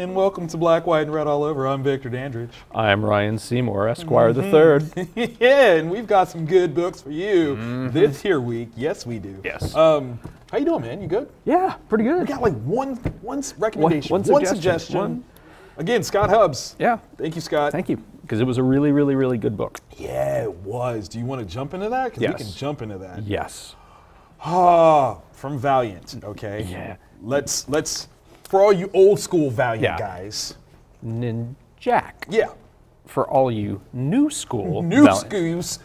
and welcome to Black, White, and Red All Over. I'm Victor Dandridge. I'm Ryan Seymore, Esquire the Third. Yeah, and we've got some good books for you this here week. Yes, we do. Yes. How you doing, man? You good? Yeah, pretty good. We got like one recommendation, one suggestion. Again, Scott Hubbs. Yeah. Thank you, Scott. Thank you, because it was a really, really, really good book. Yeah, it was. Do you want to jump into that? Because Yes. we can jump into that. Yes. From Valiant. Okay. Yeah. Let's for all you old school Valiant guys. Ninjak. Yeah. For all you new school. New Valiant. schools.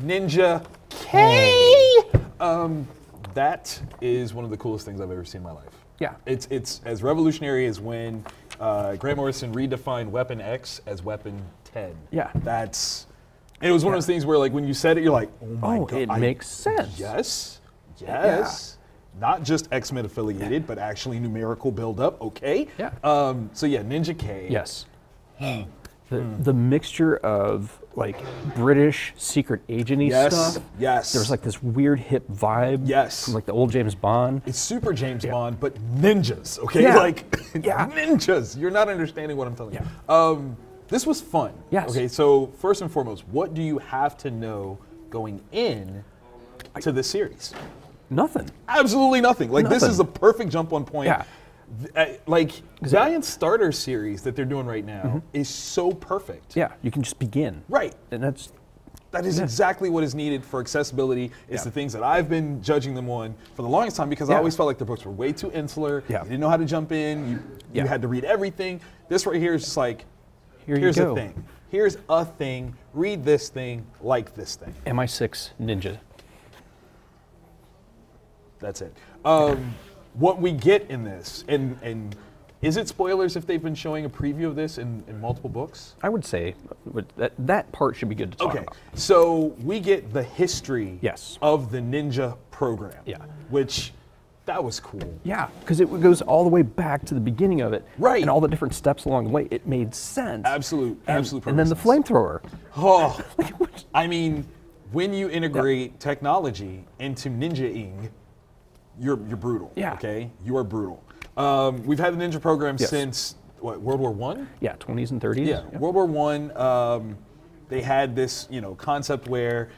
Ninja K. That is one of the coolest things I've ever seen in my life. Yeah. It's as revolutionary as when Grant Morrison redefined Weapon X as Weapon 10. Yeah. It was one of those things where, like, when you said it, you're like, oh my God. It makes sense. Yes. Not just X-Men affiliated, but actually numerical build-up. Okay. Yeah. So yeah, Ninja K. Yes. The mixture of like British secret agent-y stuff. Yes. There was like this weird hip vibe. Yes. From like the old James Bond. It's super James Bond, but ninjas. Okay. Yeah. Like ninjas. You're not understanding what I'm telling you. This was fun. Yes. Okay. So first and foremost, what do you have to know going in to this series? Nothing. Absolutely nothing. Like this is a perfect jump on point. Yeah. Like Valiant's starter series that they're doing right now is so perfect. Yeah, you can just begin. Right. And that is exactly what is needed for accessibility. It's the things that I've been judging them on for the longest time because I always felt like their books were way too insular. Yeah. You didn't know how to jump in. You had to read everything. This right here is just like, here's a thing. Here's a thing. Read this thing, like this thing. MI6 Ninja. That's it. What we get in this, and is it spoilers if they've been showing a preview of this in multiple books? I would say that part should be good to talk about. So we get the history Yes. of the ninja program. Yeah. Which, that was cool. Yeah, because it goes all the way back to the beginning of it. Right. And all the different steps along the way. It made sense. Absolute And then perfect the sense. flamethrower. Oh, I mean, when you integrate technology into ninja-ing, you're brutal. Yeah. Okay, you are brutal. We've had the ninja program since what, World War I? Yeah, 20s and 30s. Yeah, World War I. They had this, concept where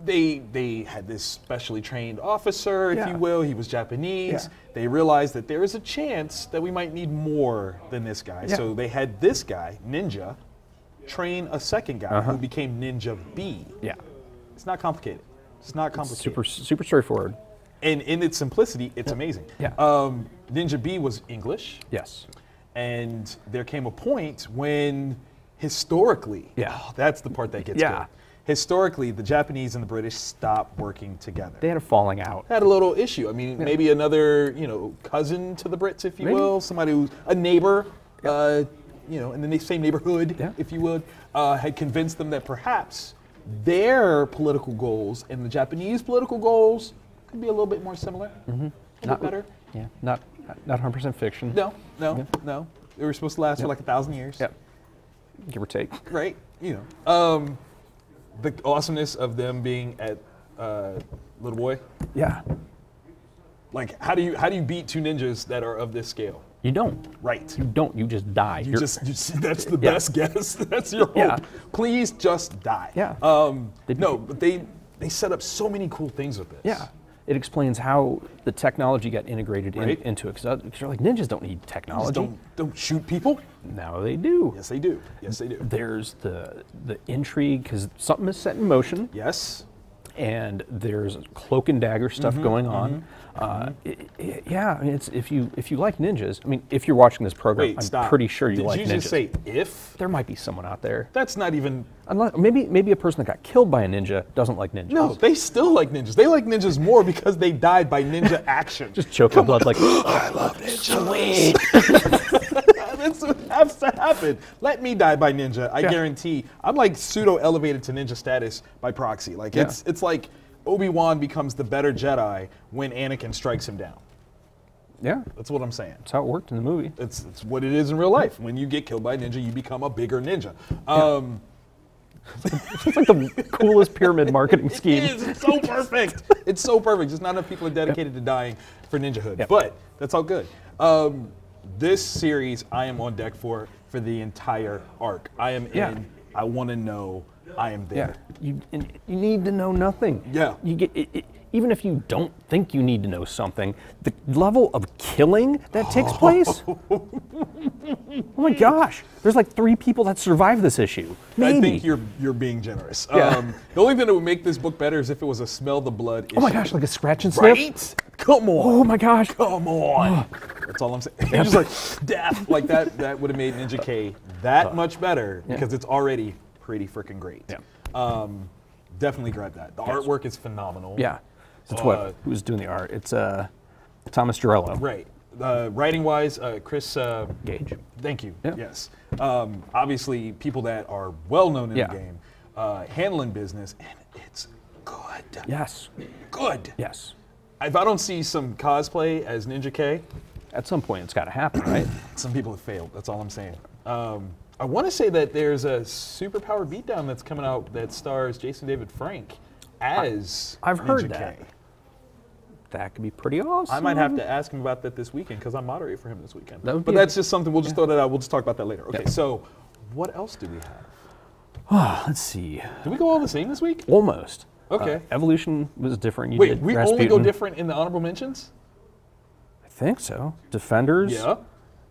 they had this specially trained officer, if you will. He was Japanese. Yeah. They realized that there is a chance that we might need more than this guy. Yeah. So they had this guy, Ninja, train a second guy who became Ninja B. Yeah. It's not complicated. It's not complicated. Super straightforward. And in its simplicity, it's amazing. Yeah. Ninja B was English. Yes. And there came a point when historically, that's the part that gets good. Historically, the Japanese and the British stopped working together. They had a falling out. They had a little issue. I mean, maybe another, cousin to the Brits, if you will, somebody who's a neighbor, in the same neighborhood, if you would, had convinced them that perhaps their political goals and the Japanese political goals could be a little bit more similar, a little bit better. Yeah, not 100% fiction. No. They were supposed to last for like 1,000 years. Yep. Give or take. Right. The awesomeness of them being at Little Boy. Yeah. Like, how do you beat two ninjas that are of this scale? You don't. Right. You don't. You just die. That's the best guess. That's your hope. Yeah. Please just die. Yeah. But they set up so many cool things with this. Yeah. It explains how the technology got integrated into it. Because you're like, ninjas don't need technology. Ninjas don't shoot people. Now they do. Yes, they do. Yes, they do. There's the intrigue because something is set in motion. Yes. And there's cloak and dagger stuff going on. I mean, it's if you like ninjas. I mean, if you're watching this program, I'm pretty sure you like ninjas. Did you just say if? There might be someone out there. That's not even. Unless, maybe a person that got killed by a ninja doesn't like ninjas. No, they still like ninjas. They like ninjas more because they died by ninja action. Just choke on blood like, I love ninjas. Sweet. That's what has to happen. Let me die by ninja. I guarantee. I'm like pseudo elevated to ninja status by proxy. Like it's like Obi-Wan becomes the better Jedi when Anakin strikes him down. Yeah. That's what I'm saying. That's how it worked in the movie. It's what it is in real life. When you get killed by a ninja, you become a bigger ninja. It's like the coolest pyramid marketing scheme. It is. It's so perfect. It's so perfect. Just not enough people are dedicated to dying for ninjahood. But that's all good. this series I am on deck for the entire arc. I am in. I want to know. I am there. Yeah. You need to know nothing. Yeah. You get even if you don't think you need to know something, the level of killing that takes place. Oh my gosh! There's like 3 people that survive this issue. Maybe. I think you're being generous. Yeah. The only thing that would make this book better is if it was a smell the blood issue. Oh my gosh! Like a scratch and sniff. Right? Come on. Oh my gosh! Come on. That's all I'm saying. It's just like death. Like that would have made Ninja K that much better because it's already pretty freaking great. Yeah. Definitely grab that. The artwork is phenomenal. Yeah. That's who's doing the art? It's Thomas Giorello. Right. Writing wise, Chris Gage. Thank you. Yeah. Yes. Obviously, people that are well known in the game, handling business, and it's good. Yes. Good. Yes. If I don't see some cosplay as Ninja K, at some point it's got to happen, right? Some people have failed. That's all I'm saying. I want to say that there's a superpower beatdown that's coming out that stars Jason David Frank as I've Ninja heard K. that. That could be pretty awesome. I might have to ask him about that this weekend because I'm moderating for him this weekend. But that's just something, we'll just throw that out. We'll just talk about that later. Okay, so what else do we have? Let's see. Did we go all the same this week? Almost. Okay. Evolution was different. You Wait, did we Rasputin. only go different in the honorable mentions? I think so. Defenders. Yeah.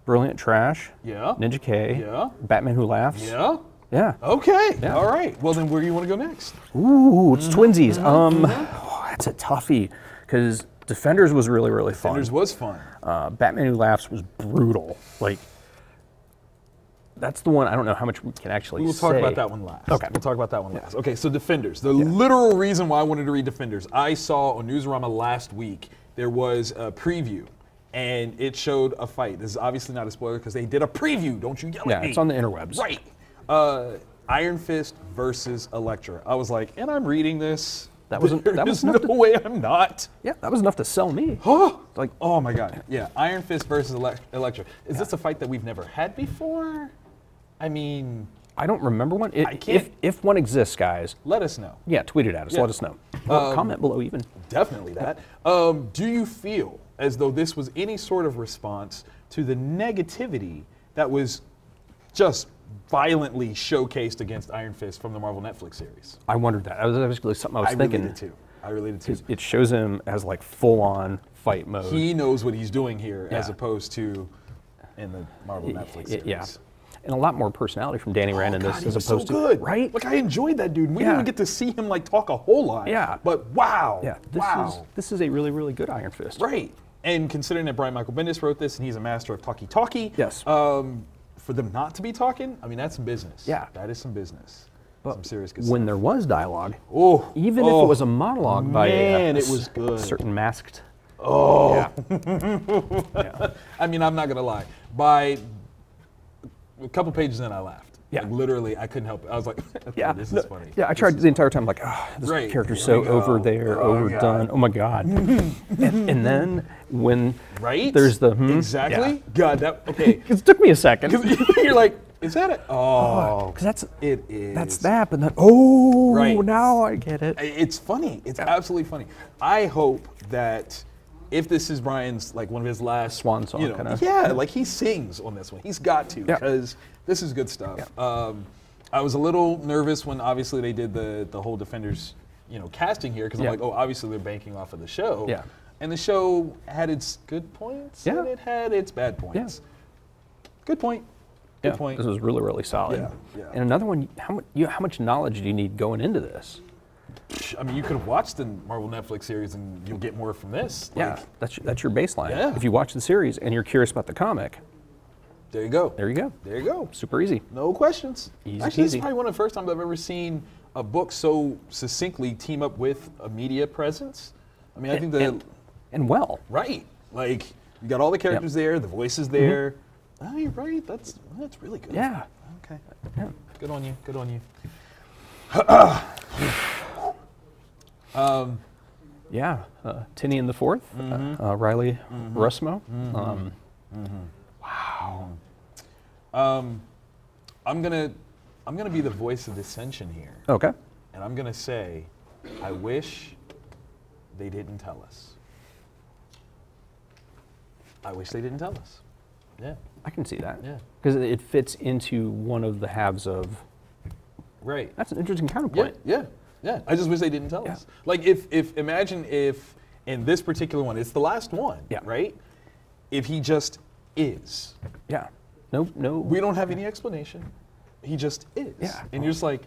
Brilliant Trash. Yeah. Ninja K. Yeah. Batman Who Laughs. Yeah. Yeah. Okay. Yeah. All right. Well, then where do you want to go next? Ooh, it's twinsies. That's a toughie because Defenders was really, really fun. Defenders was fun. Batman Who Laughs was brutal. Like, that's the one, I don't know how much we can actually say. We'll talk about that one last. Okay. We'll talk about that one last. Okay, so Defenders. The literal reason why I wanted to read Defenders, I saw on Newsarama last week, there was a preview, and it showed a fight. This is obviously not a spoiler because they did a preview. Don't you yell at me. Yeah, it's on the interwebs. Right. Iron Fist versus Elektra. I was like, and I'm reading this. That was no way I'm not. Yeah, that was enough to sell me. Like, oh my God. Yeah, Iron Fist versus Elektra. Is this a fight that we've never had before? I mean, I don't remember one. I can't. If one exists, guys, let us know. Yeah, tweet it at us. Yeah. Let us know. Or comment below even. Definitely that. Do you feel as though this was any sort of response to the negativity that was just violently showcased against Iron Fist from the Marvel Netflix series? I wondered that. That was actually something I was thinking. I really did too. It shows him as like full-on fight mode. He knows what he's doing here as opposed to in the Marvel Netflix series. Yeah. And a lot more personality from Danny Rand in this as opposed so good. Right? Like, I enjoyed that dude. We didn't even get to see him like talk a whole lot. Yeah. But wow. Yeah. This is a really, really good Iron Fist. Right. And considering that Brian Michael Bendis wrote this and he's a master of talkie-talkie. Yes. For them not to be talking, I mean, that's some business. Yeah. That is some business. But some serious good when stuff. there was dialogue, even if it was a monologue by it was good. certain masked. Yeah. Yeah. I mean, I'm not going to lie. By a couple pages in, I laughed. Yeah. Like, literally, I couldn't help it. I was like, okay, this is funny. Yeah, I tried the entire time, like, this character's so over there, overdone. Oh my God. and then when there's the exactly. God, that okay. It took me a second. You're like, is that it? Oh, because it is. That's that, but then now I get it. It's funny. It's absolutely funny. I hope that if this is Brian's like one of his last swan song, kind of. Yeah, like he sings on this one. He's got to because this is good stuff. Yeah. I was a little nervous when obviously they did the whole Defenders, casting here because I'm like, oh, obviously they're banking off of the show. Yeah. And the show had its good points and it had its bad points. Yeah. Good point. Good point. This was really, really solid. Yeah. And another one, how much knowledge do you need going into this? I mean, you could have watched the Marvel Netflix series and you'll get more from this. Yeah, that's your baseline. Yeah. If you watch the series and you're curious about the comic, there you go. There you go. There you go. Super easy. No questions. Easy Actually, this peasy. is probably one of the first times I've ever seen a book so succinctly team up with a media presence. I mean, I think that... And well. Right. Like, you got all the characters there, the voices there. Oh, you're right. That's really good. Yeah. Okay. Yeah. Good on you. Good on you. Tinian the Fourth, Riley Rusmo. Wow. I'm gonna be the voice of Dissension here. Okay. And I'm gonna say, I wish they didn't tell us. I wish they didn't tell us. Yeah. I can see that. Yeah. Because it fits into one of the halves of. Right. That's an interesting counterpoint. Yeah. I just wish they didn't tell us. Like, imagine if in this particular one, it's the last one, right? If he just is. Yeah. No. We don't have any explanation. He just is. Yeah. And you're just like,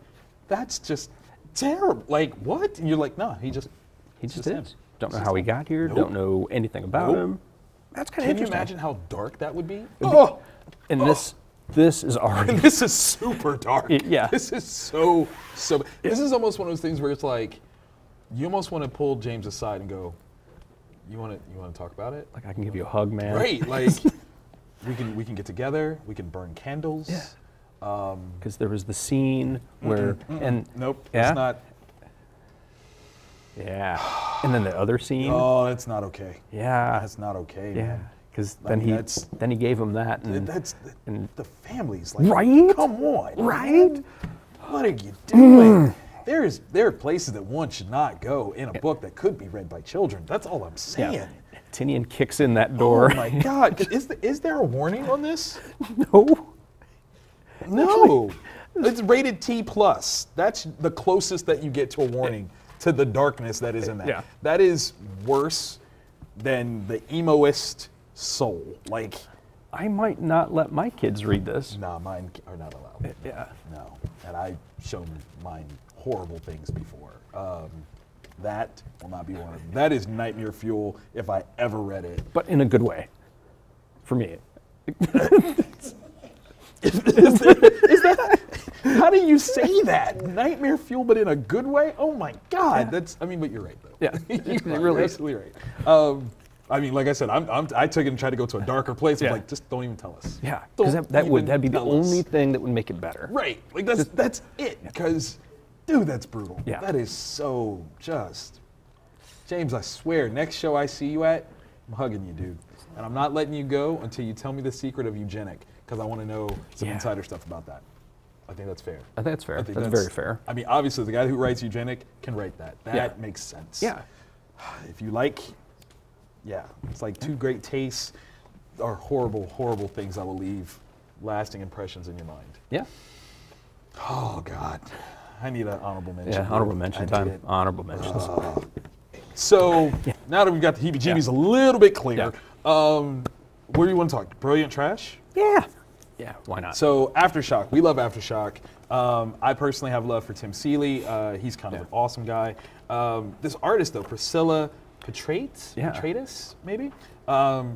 that's just terrible. Like, what? And you're like, no, he just is. him. Don't know how he got here. Don't know anything about him. That's kind of interesting. Can you imagine how dark that would be? And this is already. And this is super dark. Yeah. This is so. This is almost one of those things where it's like, you almost want to pull James aside and go, you want to talk about it? Like, I can give you a hug, man. Right. Like, we can get together. We can burn candles. Yeah. Because there was the scene where nope. Yeah? It's not. Yeah. And then the other scene. Oh, that's not okay. Yeah. That's not okay. Yeah. Man. Because then he gave him that. And the family's like, right? Come on, right? Man. What are you doing? There are places that one should not go in a book that could be read by children. That's all I'm saying. Yeah. Tinian kicks in that door. Oh my God! Is there a warning on this? No. No. It's rated T+. That's the closest that you get to a warning to the darkness that is in that. Yeah. That is worse than the emoist soul. Like, I might not let my kids read this. Nah, mine are not allowed. Yeah. No. And I've shown mine horrible things before. That will not be one of them. That is nightmare fuel if I ever read it. But in a good way. For me. Is that how do you say that? Nightmare fuel, but in a good way? Oh my God! Yeah. But you're right though. Yeah, you're really absolutely right. I mean, like I said, I took it and tried to go to a darker place. I'm like, just don't even tell us. Yeah, because that'd be the only thing that would make it better. Right, like that's it. Because, dude, that's brutal. Yeah, that is so just. James, I swear, next show I see you at, I'm hugging you, dude, and I'm not letting you go until you tell me the secret of eugenic. Because I want to know some insider stuff about that. I think that's fair. I think that's fair. That's very fair. I mean, obviously, the guy who writes eugenic can write that. That makes sense. Yeah. If you like, it's like two great tastes are horrible, horrible things that will leave lasting impressions in your mind. Yeah. Oh, God. I need an honorable mention. Yeah, honorable mention time. Honorable mentions. So, now that we've got the heebie-jeebies a little bit clear, where do you want to talk? Brilliant trash? Yeah. Yeah, why not? So Aftershock, we love Aftershock. I personally have love for Tim Seeley. He's kind of an awesome guy. This artist though, Priscilla Petratus, maybe?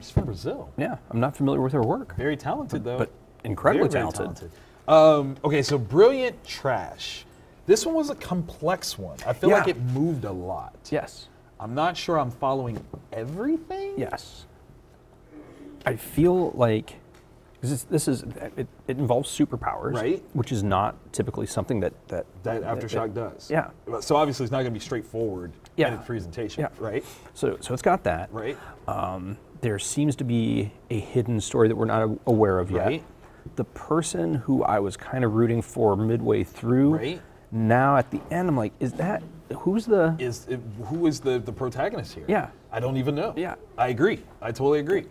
She's from Brazil. Yeah, I'm not familiar with her work. Very talented though. But incredibly very talented. Okay, so Brilliant Trash. This one was a complex one. I feel like it moved a lot. Yes. I'm not sure I'm following everything. Yes. I feel like it involves superpowers, right? Which is not typically something that Aftershock does. Yeah. So obviously it's not going to be straightforward in its presentation, right? So it's got that. Right. There seems to be a hidden story that we're not aware of yet. Right. The person who I was kind of rooting for midway through, right. Now at the end I'm like, who is the protagonist here? Yeah. I don't even know. Yeah. I agree. I totally agree.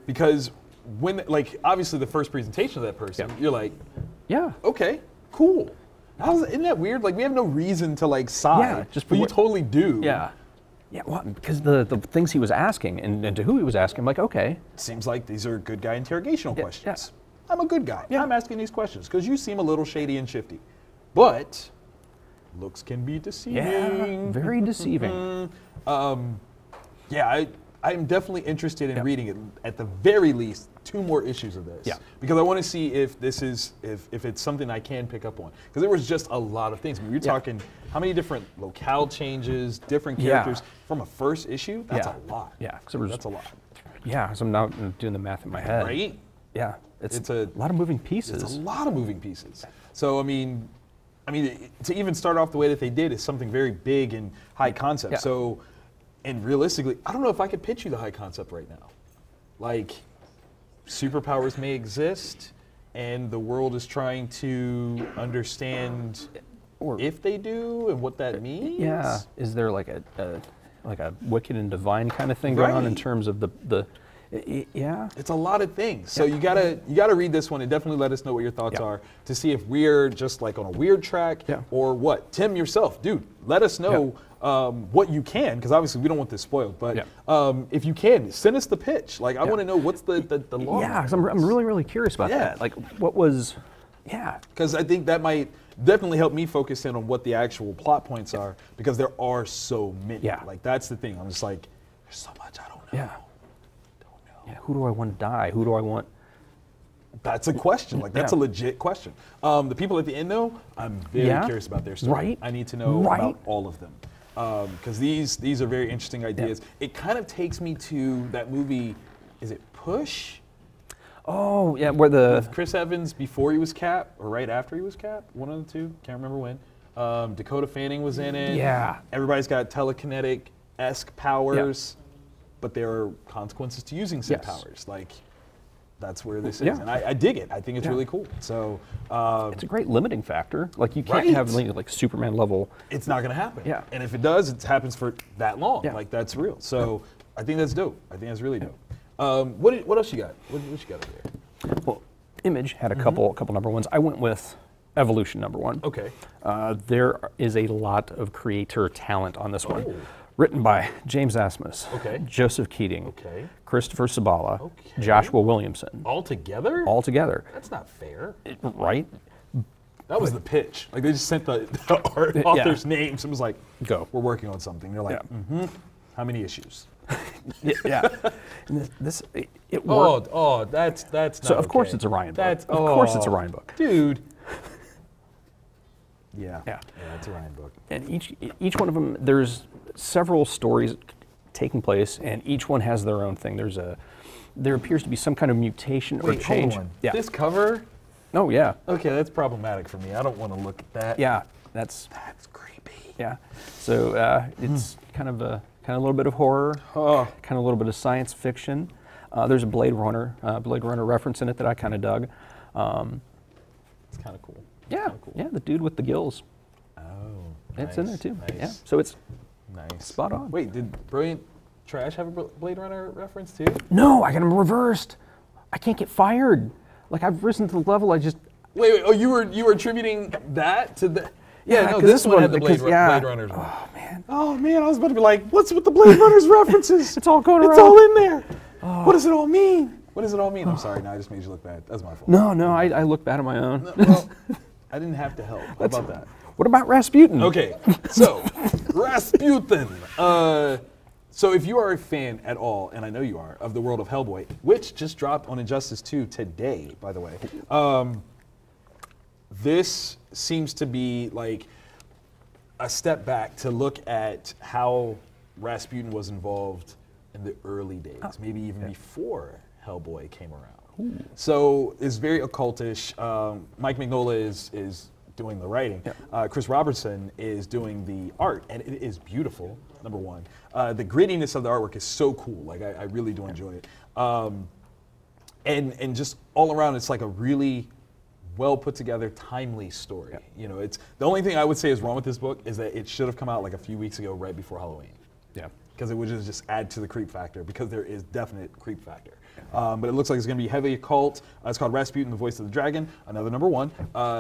Because when, like, obviously the first presentation of that person, you're like, okay, cool. Isn't that weird? Like, we have no reason to, like, sigh, but you totally do. Yeah. Yeah, well, because the things he was asking and to who he was asking, I'm like, okay. Seems like these are good guy interrogational questions. Yeah. I'm a good guy. Yeah. I'm asking these questions because you seem a little shady and shifty. But looks can be deceiving. Yeah, very deceiving. I'm definitely interested in reading it, at the very least, 2 more issues of this. Yeah. Because I want to see if this is, if it's something I can pick up on. Because there was just a lot of things. I mean, you're talking how many different locale changes, different characters from a first issue? That's a lot. Yeah. That's a lot. Yeah, so I'm now doing the math in my head. Right? Yeah. It's a lot of moving pieces. It's a lot of moving pieces. So, I mean, to even start off the way that they did is something very big and high concept. So, and realistically, I don't know if I could pitch you the high concept right now. Like, superpowers may exist, and the world is trying to understand if they do and what that means. Yeah. Is there like a wicked and divine kind of thing going on in terms of the Yeah. It's a lot of things. So you gotta read this one and definitely let us know what your thoughts are to see if we're just like on a weird track or what. Tim, yourself, dude, let us know what you can, because obviously we don't want this spoiled. But if you can, send us the pitch. Like I want to know what's the law. Yeah, because I'm really curious about that. Like what was, Because I think that might definitely help me focus in on what the actual plot points are, because there are so many. Like that's the thing. I'm just like, there's so much I don't know. Yeah, who do I want to die? Who do I want? That's a question. Like that's a legit question. The people at the end, though, I'm very curious about their story. Right. I need to know about all of them, because these are very interesting ideas. It kind of takes me to that movie. Is it Push? Oh yeah, where with Chris Evans before he was Cap or right after he was Cap? One of the two. Can't remember when. Dakota Fanning was in it. Yeah. Everybody's got telekinetic-esque powers. But there are consequences to using said powers. Like, that's where this is. And I dig it. I think it's really cool. So it's a great limiting factor. Like, you can't have like Superman level. It's not going to happen. Yeah. And if it does, it happens for that long. Like, that's real. So I think that's dope. I think that's really dope. What else you got? What you got over there? Well, Image had a couple number ones. I went with Evolution number one. Okay. There is a lot of creator talent on this one. Written by James Asmus, Joseph Keating, Christopher Sabala, Joshua Williamson. All together? All together. That's not fair. Right? That was the pitch. Like they just sent the author's names and was like, "Go, we're working on something." They're like, "How many issues?" And it worked. Oh, that's not so. Of course, it's a Ryan book. Of course, it's a Ryan book, dude. Yeah, it's a Ryan book. And each one of them, there's several stories taking place, and each one has their own thing. There appears to be some kind of mutation or change. Hold on. This cover? Oh yeah. Okay, that's problematic for me. I don't want to look at that. Yeah, that's creepy. Yeah. So it's kind of a little bit of horror, kind of a little bit of science fiction. There's a Blade Runner reference in it that I kind of dug. It's kind of cool. Yeah, the dude with the gills. Oh, it's in there too. Nice. Yeah, so it's nice. Spot on. Wait, did Brilliant Trash have a Blade Runner reference too? No, I got them reversed. I can't get fired. Like I've risen to the level. I just wait. Oh, you were attributing that to the. Yeah, no, this one had the Blade Runners. Oh man, I was about to be like, what's with the Blade Runners references? It's all going around. It's all in there. What does it all mean? What does it all mean? I'm sorry. No, I just made you look bad. That's my fault. No, I look bad on my own. Well, I didn't have to help. How about that? What about Rasputin? Okay, so Rasputin. So if you are a fan at all, and I know you are, of the world of Hellboy, which just dropped on Injustice 2 today, by the way, this seems to be like a step back to look at how Rasputin was involved in the early days, maybe even before Hellboy came around. Ooh. So it's very occultish. Mike Mignola is doing the writing. Chris Robertson is doing the art, and it is beautiful, number one. The grittiness of the artwork is so cool. Like, I really do enjoy it. And just all around, it's like a really well put together, timely story. You know, it's the only thing I would say is wrong with this book is that it should have come out like a few weeks ago, right before Halloween. Because it would just add to the creep factor, because there is definite creep factor. But it looks like it's going to be heavy occult. It's called Rasputin, the Voice of the Dragon, another number one,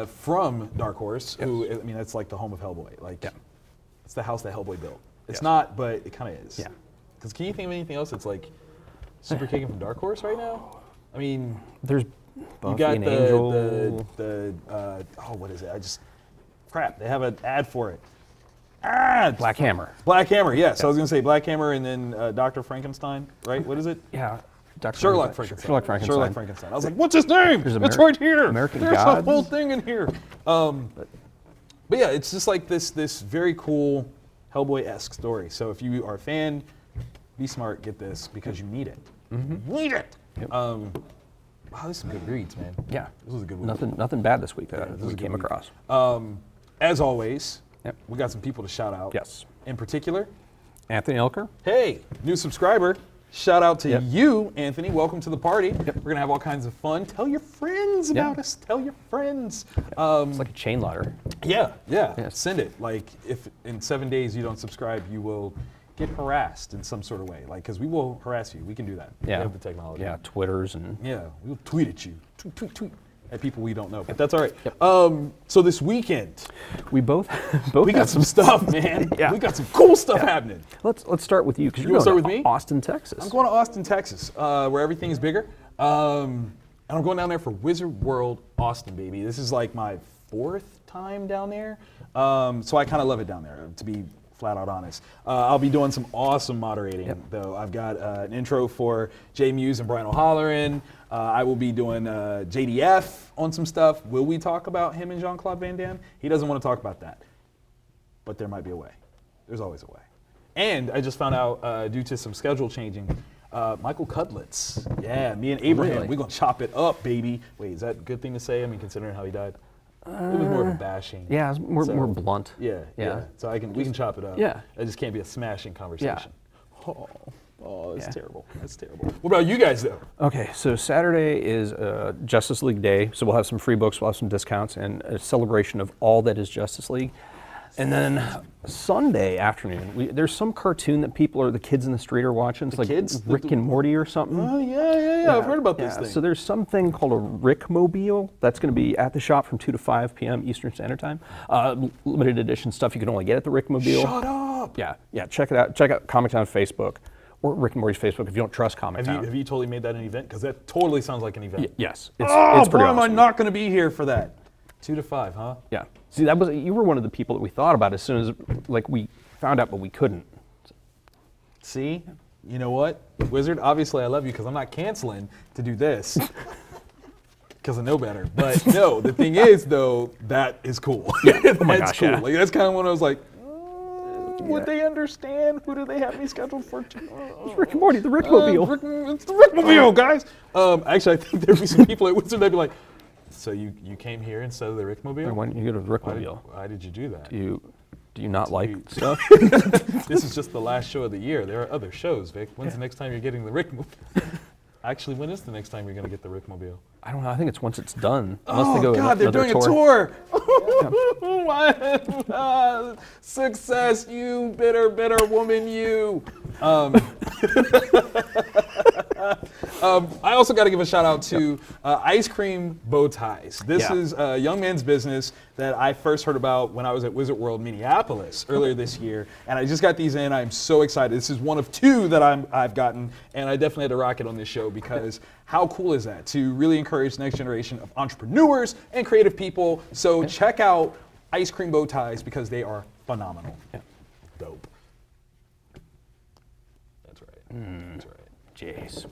from Dark Horse, who, I mean, that's like the home of Hellboy. Like, it's the house that Hellboy built. It's not, but it kind of is. Because can you think of anything else that's like super kicking from Dark Horse right now? I mean, there's Buffy, you got the what is it? Crap, they have an ad for it. Black Hammer. Black Hammer, yes. So I was going to say Black Hammer and then Dr. Frankenstein, right? What is it? Sherlock Frankenstein. Sherlock Frankenstein. I was like, what's his name? It's right here. American There's Gods. a whole thing in here. But yeah, it's just like this very cool Hellboy-esque story. So if you are a fan, be smart, get this, because you need it. You need it. Wow, this is some good reads, man. Yeah. This was a good one. Nothing bad this week that we came across. As always, we got some people to shout out. Yes. In particular, Anthony Elker. Hey, new subscriber. Shout out to you, Anthony. Welcome to the party. We're going to have all kinds of fun. Tell your friends about us. Tell your friends. It's like a chain letter. Yeah. Send it. Like, if in 7 days you don't subscribe, you will get harassed in some sort of way. Like, because we will harass you. We can do that. Yeah. We have the technology. Yeah, Twitters and... Yeah, we'll tweet at you. Tweet at people we don't know. But that's all right. Yep. So this weekend, we both we got some stuff, man. Yeah. We got some cool stuff happening. Let's start with you, because you're gonna going start to with me? Austin, Texas. I'm going to Austin, Texas, where everything is bigger. And I'm going down there for Wizard World Austin, baby. This is like my 4th time down there. So I kind of love it down there, to be flat out honest. I'll be doing some awesome moderating, though. I've got an intro for Jay Muse and Brian O'Halloran. I will be doing JDF on some stuff. Will we talk about him and Jean-Claude Van Damme? He doesn't want to talk about that. But there might be a way. There's always a way. And I just found out, due to some schedule changing, Michael Cudlitz. Yeah, me and Abraham, Really? we're going to chop it up, baby. Wait, is that a good thing to say? I mean, considering how he died? It was more of a bashing. Yeah, it's more blunt. Yeah. So we can chop it up. Yeah. It just can't be a smashing conversation. Oh, that's Yeah. terrible. That's terrible. What about you guys, though? Okay, so Saturday is Justice League Day, so we'll have some free books, we'll have some discounts, and a celebration of all that is Justice League. And then Sunday afternoon, there's some cartoon that the kids in the street are watching. It's like kids? Rick and Morty or something. Oh, yeah. I've heard about this thing. So there's something called a Rickmobile that's going to be at the shop from 2 to 5 p.m. Eastern Standard Time. Limited edition stuff you can only get at the Rickmobile. Shut up! Yeah, check it out. Check out Comic Town Facebook or Rick and Morty's Facebook if you don't trust Comic Town. Have you totally made that an event? Because that totally sounds like an event. Yes. It's pretty boy, am I awesome. not going to be here for that. 2 to 5, huh? Yeah. See, you were one of the people that we thought about as soon as we found out, but we couldn't. See? You know what? Wizard, obviously I love you because I'm not canceling to do this. Because I know better. But no, the thing is, though, that is cool. Yeah. That's Oh my gosh, cool. yeah. Like, that's kind of when I was like, would they understand? Who do they have me scheduled for? It's Rick and Morty, the Rickmobile. It's the Rickmobile, guys. Actually, I think there'd be some people at Wizard that'd be like, so you came here instead of the Rickmobile? Why didn't you go to the Rickmobile? Why did you do that? Do you not like stuff? This is just the last show of the year. There are other shows, Vic. When's the next time you're getting the Rickmobile? Actually, when is the next time you're going to get the Rickmobile? I don't know. I think it's once it's done. Unless they go God, they're doing tour. a tour. Success, you bitter woman, you. I also got to give a shout out to Ice Cream Bow Ties. This is a young man's business that I first heard about when I was at Wizard World Minneapolis earlier this year, and I just got these in. I'm so excited. This is one of 2 that I've gotten, and I definitely had to rock it on this show because how cool is that to really encourage the next generation of entrepreneurs and creative people? So check out Ice Cream Bow Ties because they are phenomenal. Yeah. Dope. That's right. That's right. Jeez.